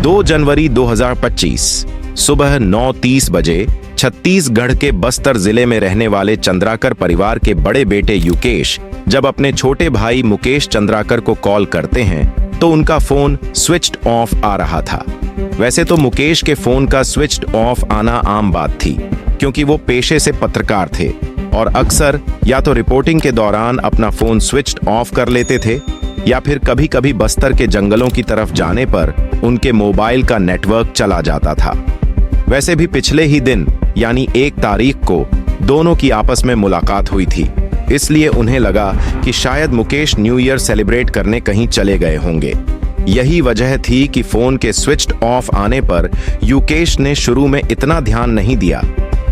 2 जनवरी 2025 सुबह 9:30 बजे छत्तीसगढ़ के बस्तर जिले में रहने वाले चंद्राकर परिवार के बड़े बेटे युकेश जब अपने छोटे भाई मुकेश चंद्राकर को कॉल करते हैं तो उनका फोन स्विच्ड ऑफ आ रहा था। वैसे तो मुकेश के फोन का स्विच्ड ऑफ आना आम बात थी, क्योंकि वो पेशे से पत्रकार थे और अक्सर या तो रिपोर्टिंग के दौरान अपना फोन स्विच्ड ऑफ कर लेते थे या फिर कभी कभी बस्तर के जंगलों की तरफ जाने पर उनके मोबाइल का नेटवर्क चला जाता था। वैसे भी पिछले ही दिन यानी 1 तारीख को दोनों की आपस में मुलाकात हुई थी, इसलिए उन्हें लगा कि शायद मुकेश न्यू ईयर सेलिब्रेट करने कहीं चले गए होंगे। यही वजह थी कि फोन के स्विच्ड ऑफ आने पर युकेश ने शुरू में इतना ध्यान नहीं दिया,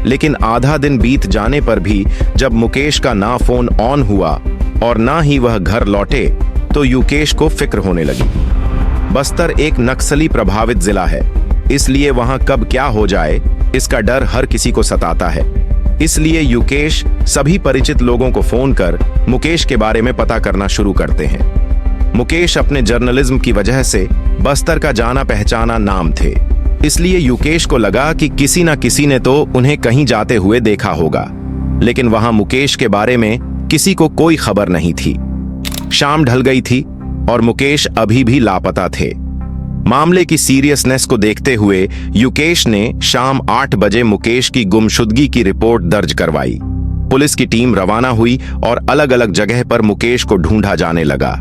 लेकिन आधा दिन बीत जाने पर भी जब मुकेश का ना फोन ऑन हुआ और ना ही वह घर लौटे तो युकेश को फिक्र होने लगी। बस्तर एक नक्सली प्रभावित जिला है, इसलिए वहां कब क्या हो जाए इसका डर हर किसी को सताता है। इसलिए युकेश सभी परिचित लोगों को फोन कर मुकेश के बारे में पता करना शुरू करते हैं। मुकेश अपने जर्नलिज्म की वजह से बस्तर का जाना पहचाना नाम थे, इसलिए युकेश को लगा कि किसी न किसी ने तो उन्हें कहीं जाते हुए देखा होगा, लेकिन वहां मुकेश के बारे में किसी को कोई खबर नहीं थी। शाम ढल गई थी और मुकेश अभी भी लापता थे। मामले की सीरियसनेस को देखते हुए युकेश ने शाम 8 बजे मुकेश की गुमशुदगी की रिपोर्ट दर्ज करवाई। पुलिस की टीम रवाना हुई और अलग अलग जगह पर मुकेश को ढूंढा जाने लगा।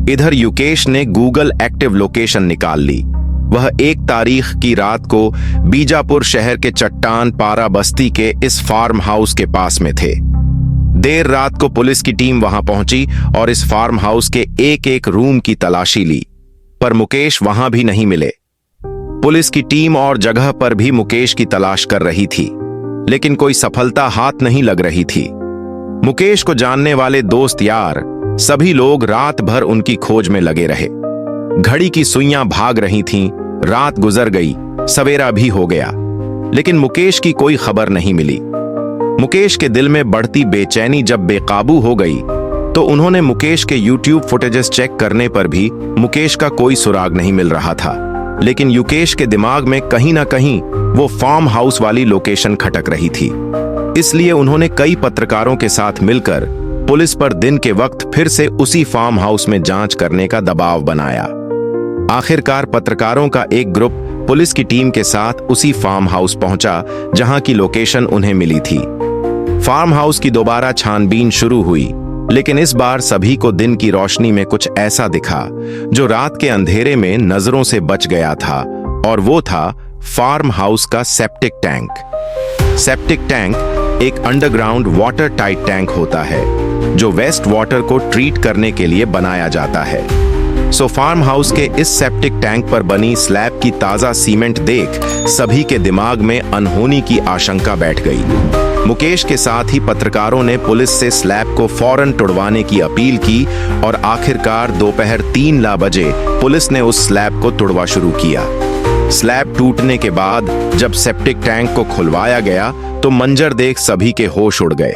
इधर युकेश ने गूगल एक्टिव लोकेशन निकाल ली। वह 1 तारीख की रात को बीजापुर शहर के चट्टान पारा बस्ती के इस फार्म हाउस के पास में थे। देर रात को पुलिस की टीम वहां पहुंची और इस फार्म हाउस के एक रूम की तलाशी ली, पर मुकेश वहां भी नहीं मिले। पुलिस की टीम और जगह पर भी मुकेश की तलाश कर रही थी, लेकिन कोई सफलता हाथ नहीं लग रही थी। मुकेश को जानने वाले दोस्त यार सभी लोग रात भर उनकी खोज में लगे रहे। घड़ी की सुइयां भाग रही थीं, रात गुजर गई, सवेरा भी हो गया, लेकिन मुकेश की कोई खबर नहीं मिली। मुकेश के दिल में बढ़ती बेचैनी जब बेकाबू हो गई तो उन्होंने मुकेश के YouTube फुटेजेस चेक करने पर भी मुकेश का कोई सुराग नहीं मिल रहा था। लेकिन युकेश के दिमाग में कहीं ना कहीं वो फार्म हाउस वाली लोकेशन खटक रही थी, इसलिए उन्होंने कई पत्रकारों के साथ मिलकर पुलिस पर दिन के वक्त फिर से उसी फार्म हाउस में जांच करने का दबाव बनाया। आखिरकार पत्रकारों का एक ग्रुप पुलिस की टीम के साथ उसी फार्म हाउस पहुंचा जहां की लोकेशन उन्हें मिली थी। फार्म हाउस की दोबारा छानबीन शुरू हुई, लेकिन इस बार सभी को दिन की रोशनी में कुछ ऐसा दिखा जो रात के अंधेरे में नजरों से बच गया था, और वो था फार्म हाउस का सेप्टिक टैंक। सेप्टिक टैंक एक अंडरग्राउंड वाटर टाइट टैंक होता है जो वेस्ट वाटर को ट्रीट करने के लिए बनाया जाता है। फार्म हाउस के इस सेप्टिक टैंक पर बनी स्लैब की ताजा सीमेंट देख सभी के दिमाग में अनहोनी की आशंका बैठ गई। मुकेश के साथ ही पत्रकारों ने पुलिस से स्लैब को फौरन तुड़वाने की अपील की और आखिरकार दोपहर 3 बजे पुलिस ने उस स्लैब को तुड़वा शुरू किया। स्लैब टूटने के बाद जब सेप्टिक टैंक को खुलवाया गया तो मंजर देख सभी के होश उड़ गए,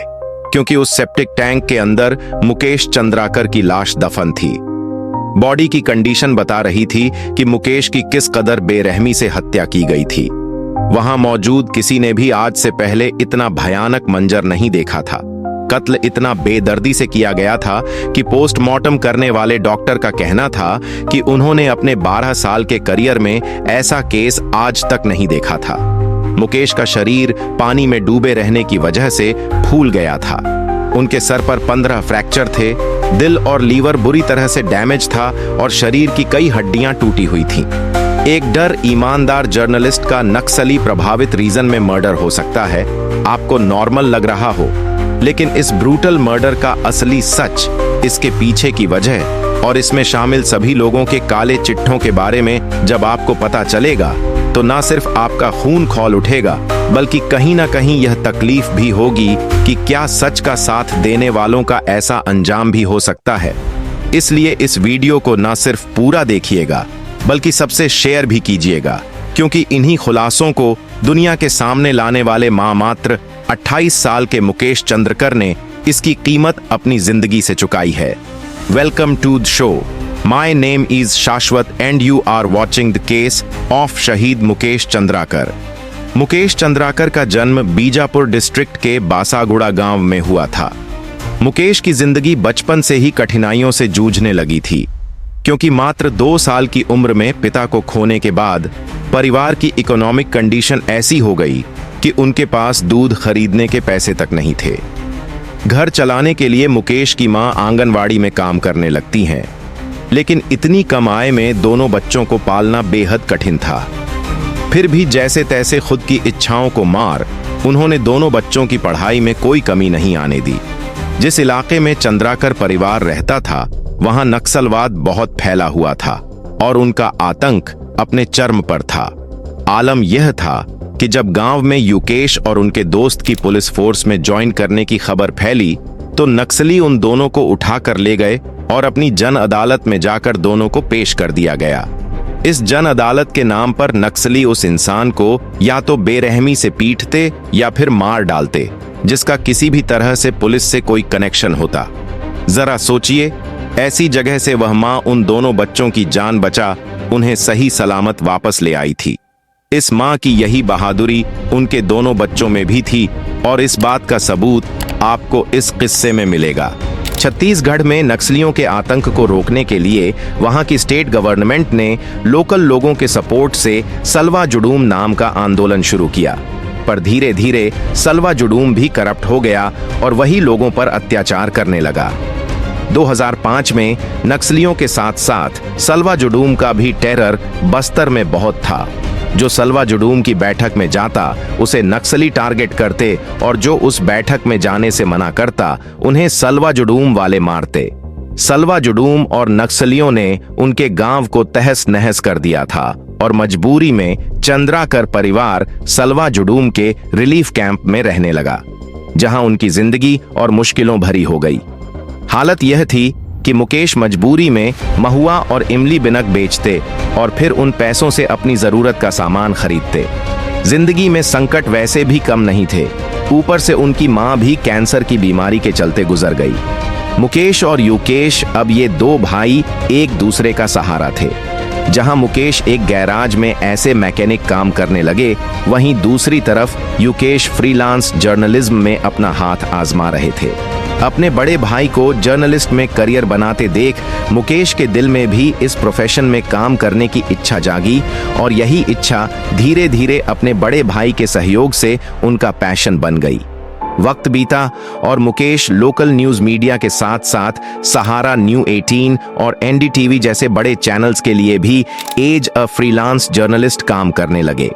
क्योंकि उस सेप्टिक टैंक के अंदर मुकेश चंद्राकर की लाश दफन थी। बॉडी की कंडीशन बता रही थी कि मुकेश की किस कदर बेरहमी से हत्या की गई थी। वहां मौजूद किसी ने भी आज से पहले इतना भयानक मंजर नहीं देखा था। कत्ल इतना बेदर्दी से किया गया था कि पोस्टमार्टम करने वाले डॉक्टर का कहना था कि उन्होंने अपने 12 साल के करियर में ऐसा केस आज तक नहीं देखा था। मुकेश का शरीर पानी में डूबे रहने की वजह से फूल गया था। उनके सर पर 15 फ्रैक्चर थे, दिल और लीवर बुरी तरह से डैमेज था और शरीर की कई हड्डियां टूटी हुई थीं। एक डर ईमानदार जर्नलिस्ट का नक्सली प्रभावित रीजन में मर्डर हो सकता है, आपको नॉर्मल लग रहा हो, लेकिन इस ब्रूटल मर्डर का असली सच, इसके पीछे की वजह और इसमें शामिल सभी लोगों के काले चिट्ठों के बारे में जब आपको पता चलेगा तो ना सिर्फ आपका खून खौल उठेगा, बल्कि कहीं ना कहीं यह तकलीफ भी होगी कि क्या सच का साथ देने वालों का ऐसा अंजाम भी हो सकता है। इसलिए इस वीडियो को ना सिर्फ पूरा देखिएगा बल्कि सबसे शेयर भी कीजिएगा, क्योंकि इन्हीं खुलासों को दुनिया के सामने लाने वाले मात्र 28 साल के मुकेश चंद्रकर ने इसकी कीमत अपनी जिंदगी से चुकाई है। Welcome to the show. My name is Shashwat and you are watching the case of शहीद मुकेश चंद्राकर। मुकेश चंद्राकर का जन्म बीजापुर डिस्ट्रिक्ट के बासागुड़ा गांव में हुआ था। मुकेश की जिंदगी बचपन से ही कठिनाइयों से जूझने लगी थी, क्योंकि मात्र 2 साल की उम्र में पिता को खोने के बाद परिवार की इकोनॉमिक कंडीशन ऐसी हो गई कि उनके पास दूध खरीदने के पैसे तक नहीं थे। घर चलाने के लिए मुकेश की मां आंगनवाड़ी में काम करने लगती हैं, लेकिन इतनी कम आय में दोनों बच्चों को पालना बेहद कठिन था। फिर भी जैसे तैसे खुद की इच्छाओं को मार उन्होंने दोनों बच्चों की पढ़ाई में कोई कमी नहीं आने दी। जिस इलाके में चंद्राकर परिवार रहता था, वहां नक्सलवाद बहुत फैला हुआ था और उनका आतंक अपने चरम पर था। आलम यह था कि जब गांव में युकेश और उनके दोस्त की पुलिस फोर्स में ज्वाइन करने की खबर फैली, तो नक्सली उन दोनों को उठाकर ले गए और अपनी जन अदालत में जाकर दोनों को पेश कर दिया गया। इस जन अदालत के नाम पर नक्सली उस इंसान को या तो बेरहमी से पीटते या फिर मार डालते, जिसका किसी भी तरह से पुलिस से कोई कनेक्शन होता। जरा सोचिए, ऐसी जगह से वह मां उन दोनों बच्चों की जान बचा उन्हें सही सलामत वापस ले आई थी। इस मां की यही बहादुरी उनके दोनों बच्चों में भी थी और इस बात का सबूत आपको इस किस्से में मिलेगा। छत्तीसगढ़ में नक्सलियों के आतंक को रोकने के लिए वहां की स्टेट गवर्नमेंट ने लोकल लोगों के सपोर्ट से सलवा जुडूम नाम का आंदोलन शुरू किया। पर धीरे धीरे सलवा जुडूम भी करप्ट हो गया और वही लोगों पर अत्याचार करने लगा। 2005 में नक्सलियों के साथ साथ सलवा जुडूम का भी टेरर बस्तर में बहुत था। जो सलवा जुडूम की बैठक में जाता उसे नक्सली टारगेट करते और जो उस बैठक में जाने से मना करता उन्हें सलवा जुडूम वाले मारते। सलवा जुडूम और नक्सलियों ने उनके गांव को तहस नहस कर दिया था और मजबूरी में चंद्राकर परिवार सलवा जुडूम के रिलीफ कैंप में रहने लगा, जहां उनकी जिंदगी और मुश्किलों भरी हो गई। हालत यह थी कि मुकेश मजबूरी में महुआ और इमली बिनक बेचते और फिर उन पैसों से अपनी जरूरत का सामान खरीदते। जिंदगी में संकट वैसे भी कम नहीं थे, ऊपर से उनकी मां भी कैंसर की बीमारी के चलते गुजर गई। मुकेश और युकेश अब ये 2 भाई एक दूसरे का सहारा थे। जहां मुकेश एक गैराज में ऐसे मैकेनिक काम करने लगे, वहीं दूसरी तरफ युकेश फ्रीलांस जर्नलिज्म में अपना हाथ आजमा रहे थे। अपने बड़े भाई को जर्नलिस्ट में करियर बनाते देख मुकेश के दिल में भी इस प्रोफेशन में काम करने की इच्छा जागी और यही इच्छा धीरे धीरे अपने बड़े भाई के सहयोग से उनका पैशन बन गई। वक्त बीता और मुकेश लोकल न्यूज मीडिया के साथ साथ सहारा, न्यू 18 और NDTV जैसे बड़े चैनल्स के लिए भी एज अ फ्रीलांस जर्नलिस्ट काम करने लगे।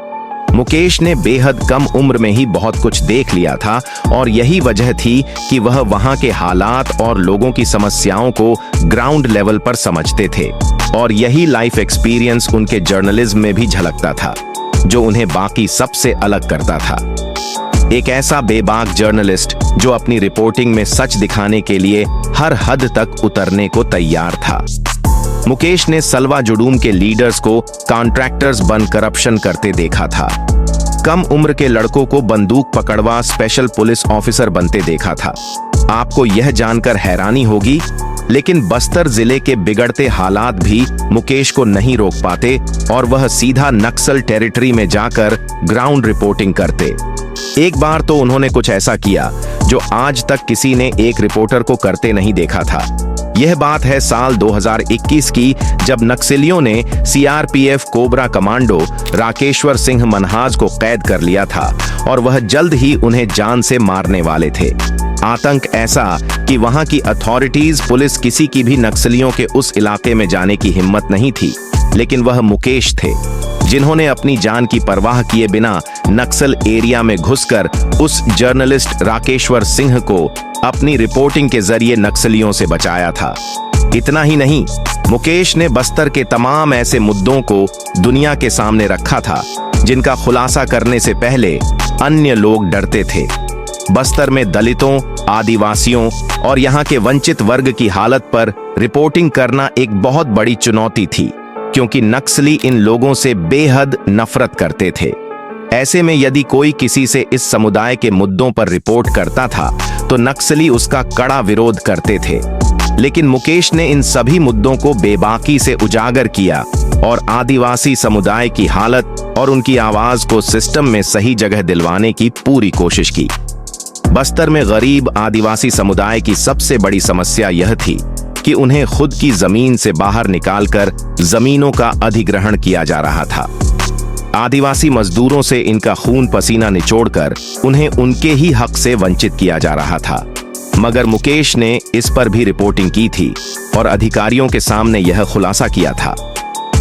मुकेश ने बेहद कम उम्र में ही बहुत कुछ देख लिया था और यही वजह थी कि वह वहां के हालात और लोगों की समस्याओं को ग्राउंड लेवल पर समझते थे और यही लाइफ एक्सपीरियंस उनके जर्नलिज्म में भी झलकता था, जो उन्हें बाकी सबसे अलग करता था। एक ऐसा बेबाक जर्नलिस्ट जो अपनी रिपोर्टिंग में सच दिखाने के लिए हर हद तक उतरने को तैयार था। मुकेश ने सलवा जुडूम के लीडर्स को कॉन्ट्रैक्टर्स बन करप्शन करते देखा था। कम उम्र के लड़कों को बंदूक पकड़वा स्पेशल पुलिस ऑफिसर बनते देखा था। आपको यह जानकर हैरानी होगी, लेकिन बस्तर जिले के बिगड़ते हालात भी मुकेश को नहीं रोक पाते और वह सीधा नक्सल टेरिटरी में जाकर ग्राउंड रिपोर्टिंग करते। एक बार तो उन्होंने कुछ ऐसा किया जो आज तक किसी ने एक रिपोर्टर को करते नहीं देखा था। यह बात है साल 2021 की, जब नक्सलियों ने CRPF cobra commando Rakeshwar Singh Manhas को कैद कर लिया था और वह जल्द ही उन्हें जान से मारने वाले थे। आतंक ऐसा कि वहां की अथॉरिटीज, पुलिस किसी की भी नक्सलियों के उस इलाके में जाने की हिम्मत नहीं थी, लेकिन वह मुकेश थे जिन्होंने अपनी जान की परवाह किए बिना नक्सल एरिया में घुसकर उस जर्नलिस्ट राकेश्वर सिंह को अपनी रिपोर्टिंग के जरिए नक्सलियों से बचाया था। इतना ही नहीं, मुकेश ने बस्तर के तमाम ऐसे मुद्दों को दुनिया के सामने रखा था जिनका खुलासा करने से पहले अन्य लोग डरते थे। बस्तर में दलितों, आदिवासियों और यहाँ के वंचित वर्ग की हालत पर रिपोर्टिंग करना एक बहुत बड़ी चुनौती थी, क्योंकि नक्सली इन लोगों से बेहद नफरत करते थे। ऐसे में यदि कोई किसी से इस समुदाय के मुद्दों पर रिपोर्ट करता था तो नक्सली उसका कड़ा विरोध करते थे। लेकिन मुकेश ने इन सभी मुद्दों को बेबाकी से उजागर किया और आदिवासी समुदाय की हालत और उनकी आवाज को सिस्टम में सही जगह दिलवाने की पूरी कोशिश की। बस्तर में गरीब आदिवासी समुदाय की सबसे बड़ी समस्या यह थी कि उन्हें खुद की जमीन से बाहर निकालकर जमीनों का अधिग्रहण किया जा रहा था। आदिवासी मजदूरों से इनका खून पसीना निचोड़कर उन्हें उनके ही हक से वंचित किया जा रहा था। मगर मुकेश ने इस पर भी रिपोर्टिंग की थी और अधिकारियों के सामने यह खुलासा किया था।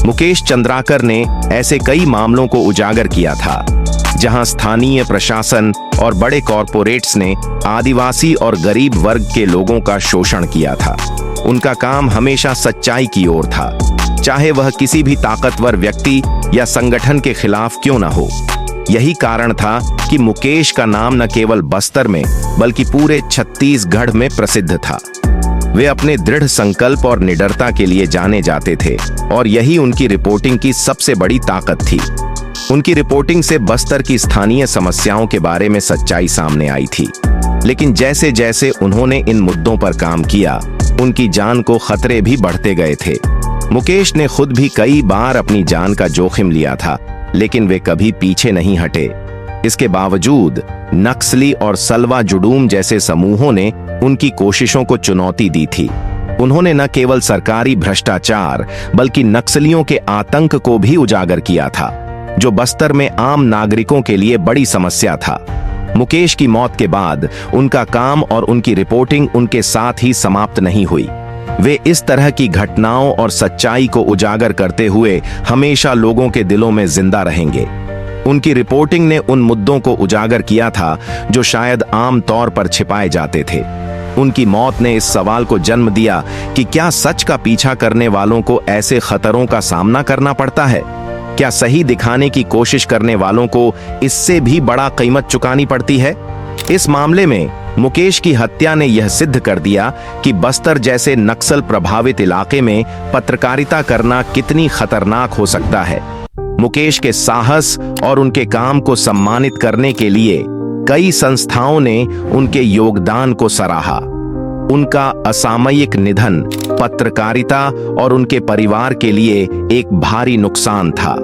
मुकेश चंद्राकर ने ऐसे कई मामलों को उजागर किया था जहां स्थानीय प्रशासन और बड़े कॉरपोरेट्स ने आदिवासी और गरीब वर्ग के लोगों का शोषण किया था। उनका काम हमेशा सच्चाई की ओर था, चाहे वह किसी भी ताकतवर व्यक्ति या संगठन के खिलाफ क्यों न हो। यही कारण था कि मुकेश का नाम न केवल बस्तर में बल्कि पूरे छत्तीसगढ़ में प्रसिद्ध था। वे अपने दृढ़ संकल्प और निडरता के लिए जाने जाते थे और यही उनकी रिपोर्टिंग की सबसे बड़ी ताकत थी। उनकी रिपोर्टिंग से बस्तर की स्थानीय समस्याओं के बारे में सच्चाई सामने आई थी। लेकिन जैसे जैसे उन्होंने इन मुद्दों पर काम किया, उनकी जान को खतरे भी बढ़ते गए थे। मुकेश ने खुद भी कई बार अपनी जान का जोखिम लिया था, लेकिन वे कभी पीछे नहीं हटे। इसके बावजूद नक्सली और सलवा जुडूम जैसे समूहों ने उनकी कोशिशों को चुनौती दी थी। उन्होंने न केवल सरकारी भ्रष्टाचार बल्कि नक्सलियों के आतंक को भी उजागर किया था, जो बस्तर में आम नागरिकों के लिए बड़ी समस्या था। मुकेश की मौत के बाद उनका काम और उनकी रिपोर्टिंग उनके साथ ही समाप्त नहीं हुई। वे इस तरह की घटनाओं और सच्चाई को उजागर करते हुए हमेशा लोगों के दिलों में जिंदा रहेंगे। उनकी रिपोर्टिंग ने उन मुद्दों को उजागर किया था जो शायद आम तौर पर छिपाए जाते थे। उनकी मौत ने इस सवाल को जन्म दिया कि क्या सच का पीछा करने वालों को ऐसे खतरों का सामना करना पड़ता है? क्या सही दिखाने की कोशिश करने वालों को इससे भी बड़ा कीमत चुकानी पड़ती है? इस मामले में मुकेश की हत्या ने यह सिद्ध कर दिया कि बस्तर जैसे नक्सल प्रभावित इलाके में पत्रकारिता करना कितनी खतरनाक हो सकता है। मुकेश के साहस और उनके काम को सम्मानित करने के लिए कई संस्थाओं ने उनके योगदान को सराहा। उनका असामयिक निधन पत्रकारिता और उनके परिवार के लिए एक भारी नुकसान था।